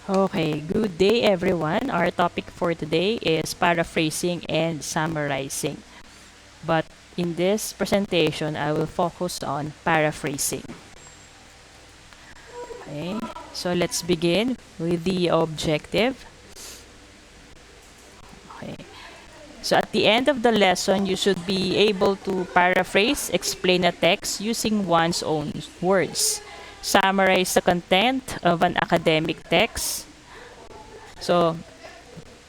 Okay, good day everyone. Our topic for today is paraphrasing and summarizing. But in this presentation, I will focus on paraphrasing. Okay, so let's begin with the objective. Okay, so at the end of the lesson, you should be able to paraphrase, explain a text using one's own words, summarize the content of an academic text. So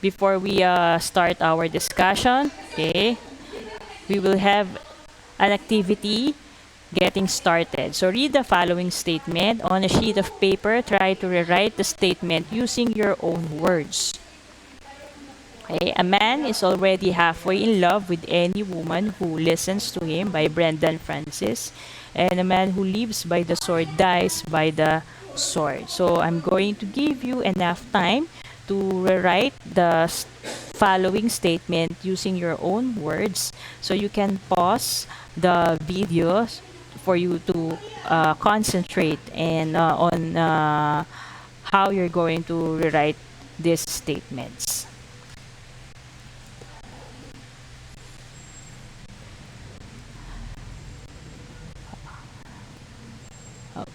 before we start our discussion, okay, we will have an activity getting started. So read the following statement on a sheet of paper. Try to rewrite the statement using your own words. Okay, a man is already halfway in love with any woman who listens to him by Brendan Francis. And a man who lives by the sword dies by the sword. So I'm going to give you enough time to rewrite the following statement using your own words. So you can pause the video for you to concentrate and on how you're going to rewrite these statements.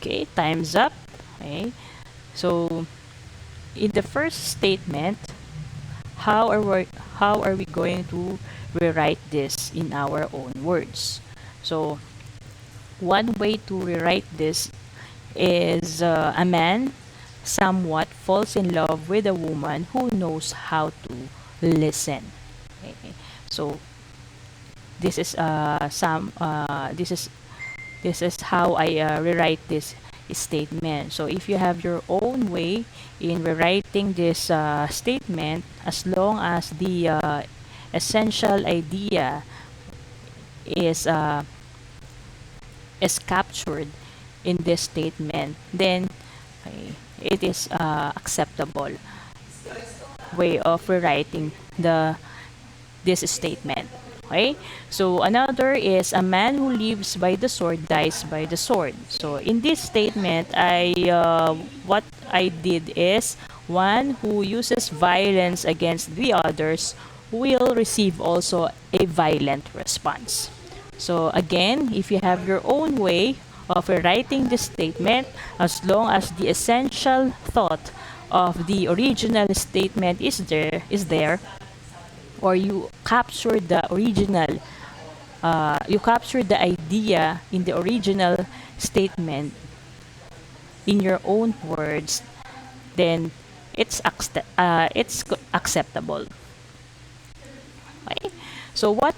Okay, time's up. Okay, so in the first statement, how are we going to rewrite this in our own words? So one way to rewrite this is a man somewhat falls in love with a woman who knows how to listen. Okay. So this is how I rewrite this statement. So if you have your own way in rewriting this statement, as long as the essential idea is uh, is captured in this statement, then okay, it is acceptable way of rewriting this statement. Okay? So another is a man who lives by the sword dies by the sword. So in this statement, what I did is one who uses violence against the others will receive also a violent response. So again, if you have your own way of writing this statement, as long as the essential thought of the original statement is there, or you capture the original, you capture the idea in the original statement in your own words, then it's acceptable. Okay? So what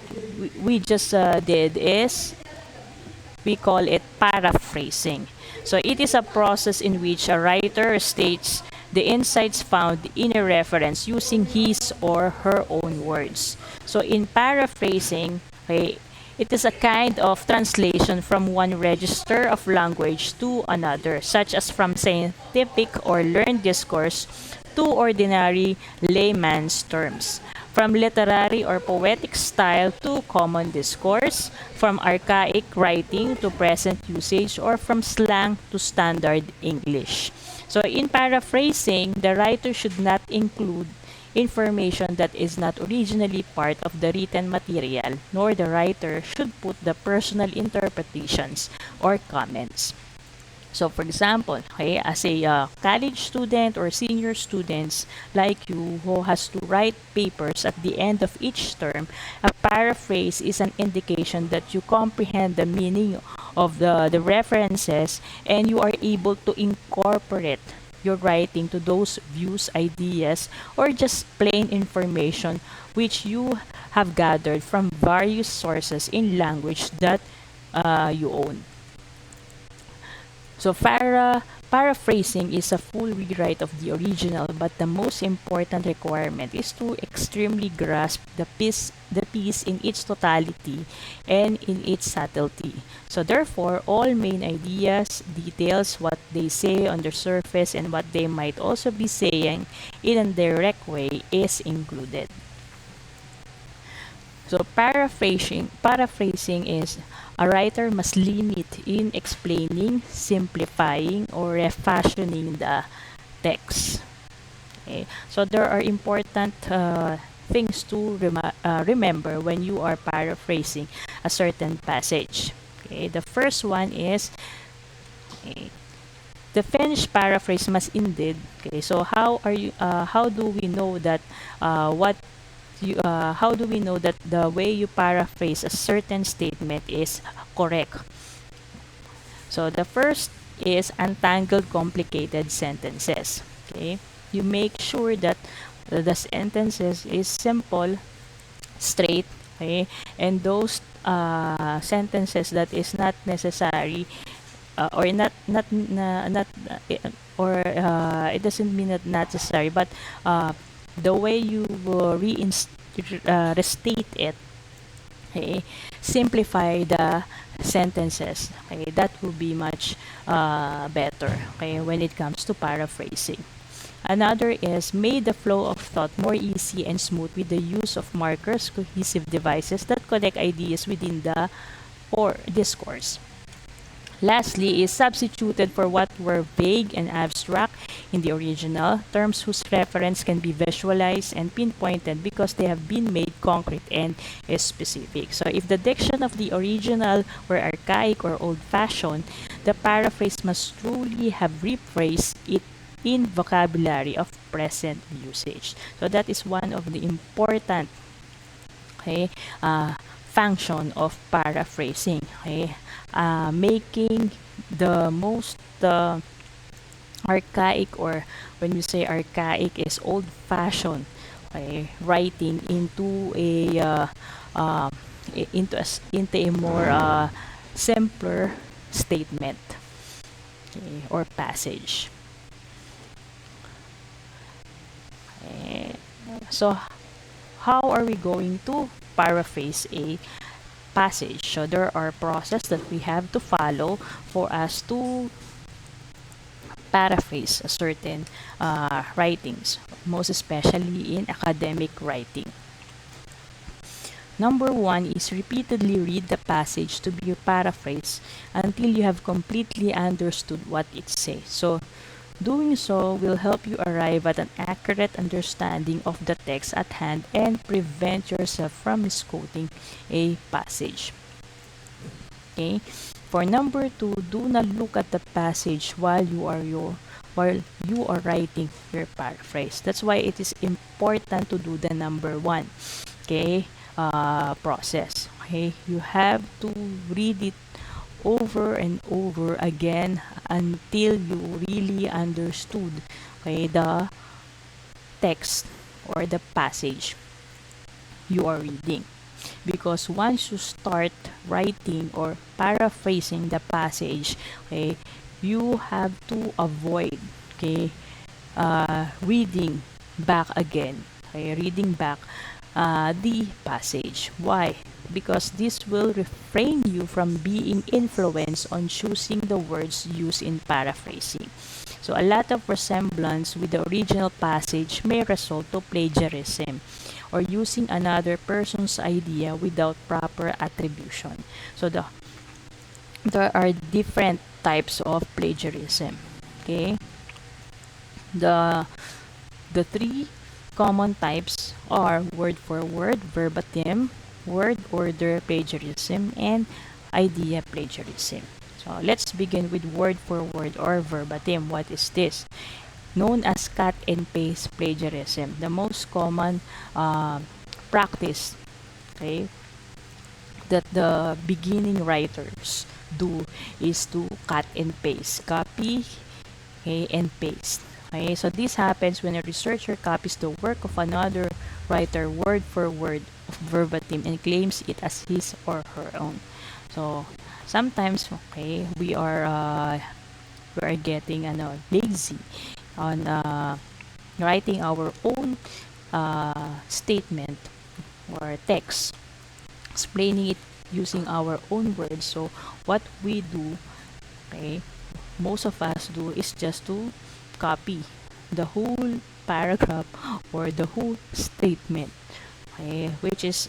we just did is we call it paraphrasing. So it is a process in which a writer states the insights found in a reference using his or her own words. So in paraphrasing, okay, it is a kind of translation from one register of language to another, such as from scientific or learned discourse to ordinary layman's terms, from literary or poetic style to common discourse, from archaic writing to present usage, or from slang to standard English. So in paraphrasing, the writer should not include information that is not originally part of the written material, nor the writer should put the personal interpretations or comments. So for example, okay, as a college student or senior students like you who has to write papers at the end of each term, a paraphrase is an indication that you comprehend the meaning of the references and you are able to incorporate your writing to those views, ideas, or just plain information which you have gathered from various sources in language that you own. So paraphrasing is a full rewrite of the original, but the most important requirement is to extremely grasp the piece in its totality and in its subtlety. So therefore, all main ideas, details, what they say on the surface and what they might also be saying in a direct way is included. So paraphrasing is a writer must limit in explaining, simplifying, or refashioning the text. Okay, so there are important things to remember when you are paraphrasing a certain passage. Okay, the first one is, okay, the finished paraphrase must indeed. Okay, so how do we know that what you how do we know that the way you paraphrase a certain statement is correct? So the first is untangled complicated sentences. Okay, you make sure that the sentences is simple, straight, okay, and those sentences that is not necessary, or not or it doesn't mean that not necessary, but the way you restate it, okay, simplify the sentences, okay, that will be much better, okay, when it comes to paraphrasing. Another is made the flow of thought more easy and smooth with the use of markers, cohesive devices that connect ideas within the or discourse. Lastly is substituted for what were vague and abstract in the original, terms whose reference can be visualized and pinpointed because they have been made concrete and specific. So if the diction of the original were archaic or old-fashioned, the paraphrase must truly have rephrased it in vocabulary of present usage. So that is one of the important, okay, function of paraphrasing, okay, making the most archaic, or when you say archaic is old-fashioned, okay, writing into a into a more simpler statement, okay, or passage. Okay. So how are we going to paraphrase a passage? So there are process that we have to follow for us to paraphrase a certain writings, most especially in academic writing. Number one is repeatedly read the passage to be paraphrased until you have completely understood what it says. So doing so will help you arrive at an accurate understanding of the text at hand and prevent yourself from misquoting a passage. Okay? For number two, do not look at the passage while you are writing your paraphrase. That's why it is important to do the number one, okay, process. Okay, you have to read it over and over again until you really understood, okay, the text or the passage you are reading. Because once you start writing or paraphrasing the passage, okay, you have to avoid, okay, reading back again, okay, reading back the passage. Why? Because this will refrain you from being influenced on choosing the words used in paraphrasing. So a lot of resemblance with the original passage may result to plagiarism or using another person's idea without proper attribution. So there are different types of plagiarism. Okay? The the three common types are word for word, verbatim, word order plagiarism, and idea plagiarism. So let's begin with word for word or verbatim. What is this? Known as cut and paste plagiarism. The most common practice, okay, that the beginning writers do is to cut and paste, copy, okay, and paste. Okay, so this happens when a researcher copies the work of another writer word for word of verbatim and claims it as his or her own. So sometimes, okay, we are getting lazy on writing our own statement or text, explaining it using our own words. So what we do, okay, most of us do is just to copy the whole paragraph or the whole statement, okay, which is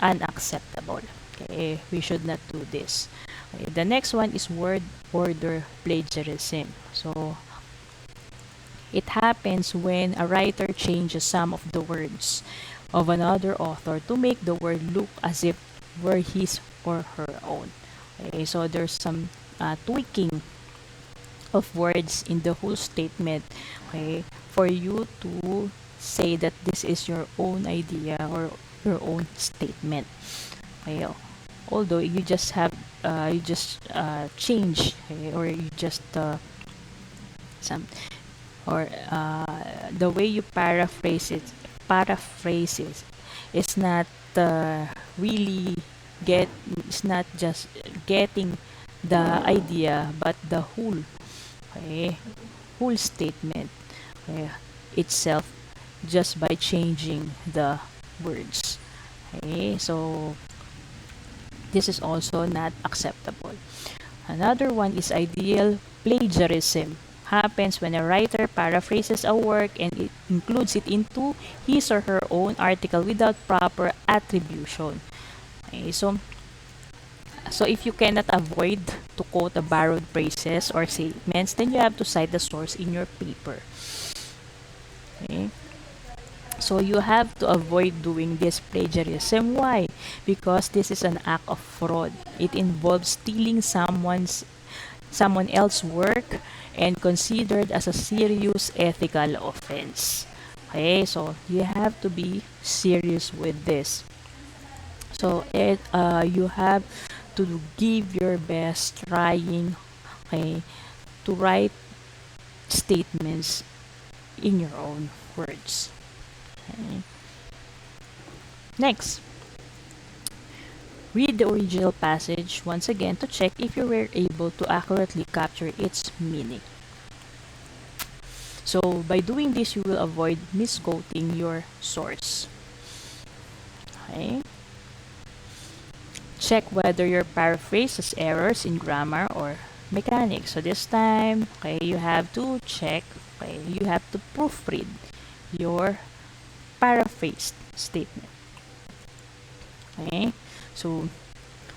unacceptable. Okay, we should not do this. Okay, the next one is word order plagiarism. So It happens when a writer changes some of the words of another author to make the word look as if were his or her own. Okay, so there's some tweaking of words in the whole statement, okay, for you to say that this is your own idea or your own statement. Okay, although you just have you just change, okay, or you just some or the way you paraphrase it is not really get it's not just getting the idea but the okay, whole statement, okay, itself, just by changing the words. Okay, so this is also not acceptable. Another one is ideal plagiarism. Happens when a writer paraphrases a work and it includes it into his or her own article without proper attribution. Okay, so if you cannot avoid to quote a borrowed phrases or statements, then you have to cite the source in your paper. Okay? So you have to avoid doing this plagiarism. Why? Because this is an act of fraud. It involves stealing someone else's work and considered as a serious ethical offense. Okay, so you have to be serious with this. So you have to give your best trying, okay, to write statements in your own words. Okay. Next, read the original passage once again to check if you were able to accurately capture its meaning. So by doing this, you will avoid misquoting your source. Okay. Check whether your paraphrase has errors in grammar or mechanics. So this time, okay, you have to check, okay, you have to proofread your paraphrased statement. Okay, so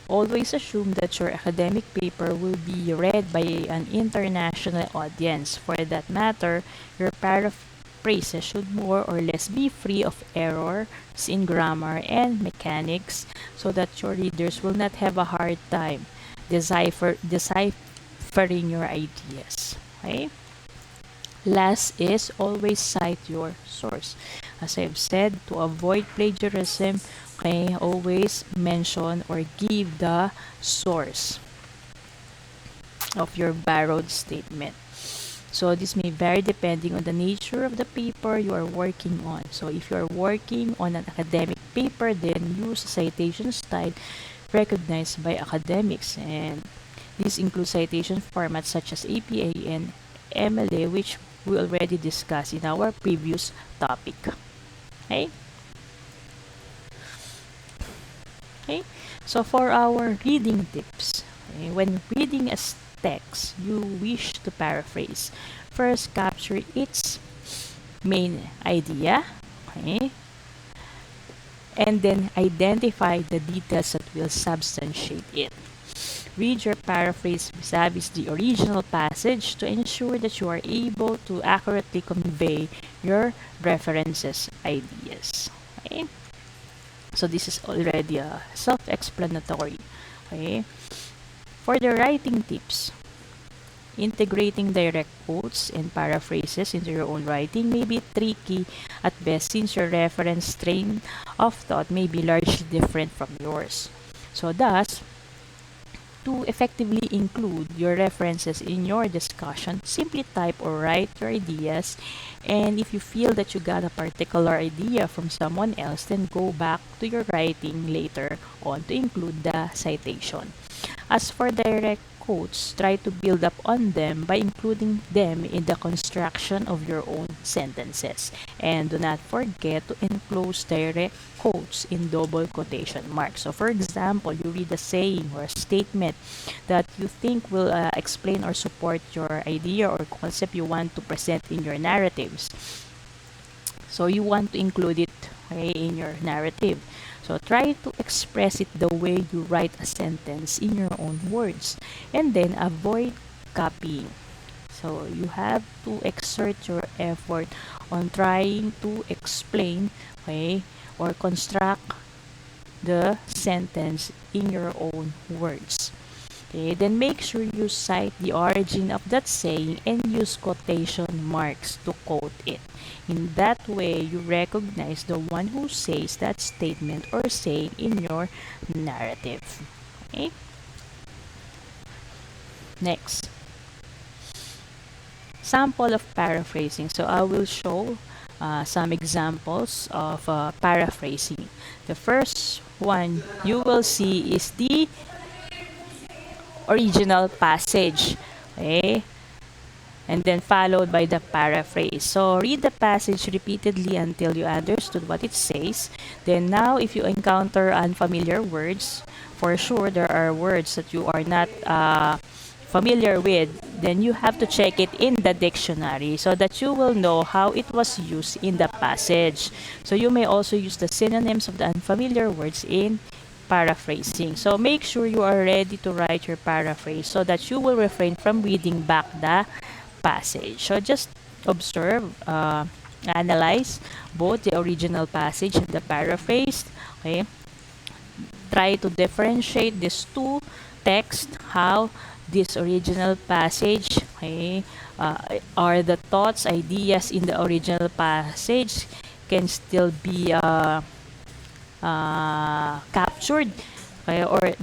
always assume that your academic paper will be read by an international audience. For that matter, your paraphrases should more or less be free of errors in grammar and mechanics so that your readers will not have a hard time deciphering your ideas. Okay? Last is always cite your source. As I've said, to avoid plagiarism, okay, always mention or give the source of your borrowed statement. So this may vary depending on the nature of the paper you are working on. So if you are working on an academic paper, then use a citation style recognized by academics, and these include citation formats such as APA and MLA, which we already discussed in our previous topic. Okay? Okay? So for our reading tips, okay, when reading a text you wish to paraphrase, first capture its main idea, okay? And then identify the details that will substantiate it. Read your paraphrase vis-a-vis the original passage to ensure that you are able to accurately convey your references ideas. Okay? So this is already self-explanatory. Okay? For the writing tips, integrating direct quotes and paraphrases into your own writing may be tricky at best since your reference train of thought may be largely different from yours. So thus, to effectively include your references in your discussion, simply type or write your ideas, and if you feel that you got a particular idea from someone else, then go back to your writing later on to include the citation. As for direct quotes, try to build up on them by including them in the construction of your own sentences. And do not forget to enclose direct quotes in double quotation marks. So for example, you read a saying or a statement that you think will explain or support your idea or concept you want to present in your narratives. So you want to include it, okay, in your narrative. So try to express it the way you write a sentence in your own words, and then avoid copying. So you have to exert your effort on trying to explain, okay, or construct the sentence in your own words. Okay, then make sure you cite the origin of that saying and use quotation marks to quote it. In that way, you recognize the one who says that statement or saying in your narrative. Okay? Next, sample of paraphrasing. So I will show some examples of paraphrasing. The first one you will see is the original passage. Okay? And then followed by the paraphrase. So read the passage repeatedly until you understood what it says. Then now if you encounter unfamiliar words, for sure there are words that you are not familiar with, then you have to check it in the dictionary so that you will know how it was used in the passage. So you may also use the synonyms of the unfamiliar words in paraphrasing. So make sure you are ready to write your paraphrase so that you will refrain from reading back the passage. So just observe, analyze both the original passage and the paraphrase. Okay, try to differentiate these two texts. How this original passage, okay, are the thoughts, ideas in the original passage can still be captured, okay, or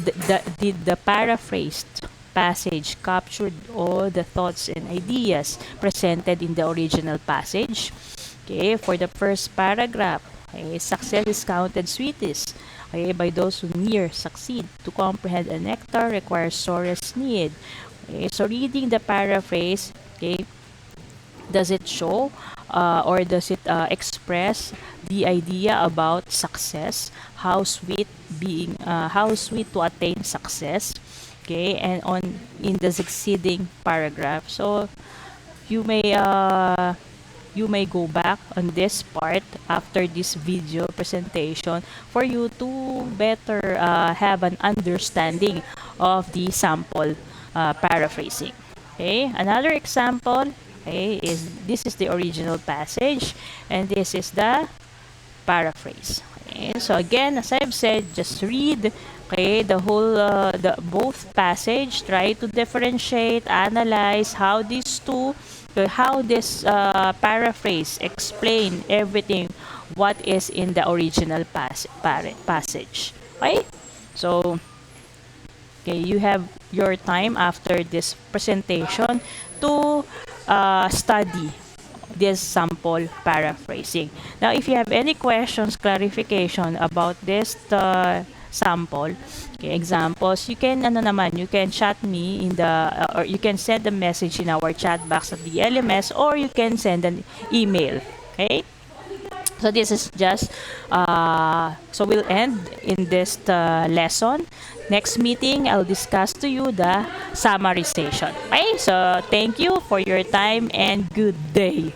did the paraphrased passage captured all the thoughts and ideas presented in the original passage. Okay, for the first paragraph, okay, success is counted sweetest, okay, by those who near succeed. To comprehend a nectar requires sorest need. Okay, so reading the paraphrase, okay, does it show or does it express the idea about success, how sweet to attain success, okay, and on in the succeeding paragraph. So you may uh, you may go back on this part after this video presentation for you to better have an understanding of the sample paraphrasing. Okay, another example, okay, is this is the original passage and this is the paraphrase. Okay, so again, as I've said, just read, okay, the whole the both passage, try to differentiate, analyze how these two, how this paraphrase explain everything what is in the original passage. Okay, so okay, you have your time after this presentation to study this sample paraphrasing. Now, if you have any questions, clarification about this sample, okay, examples, you can you can chat me in the or you can send a message in our chat box of the LMS or you can send an email. Okay? So this is just so we'll end in this lesson. Next meeting, I'll discuss to you the summarization. Okay? So thank you for your time and good day.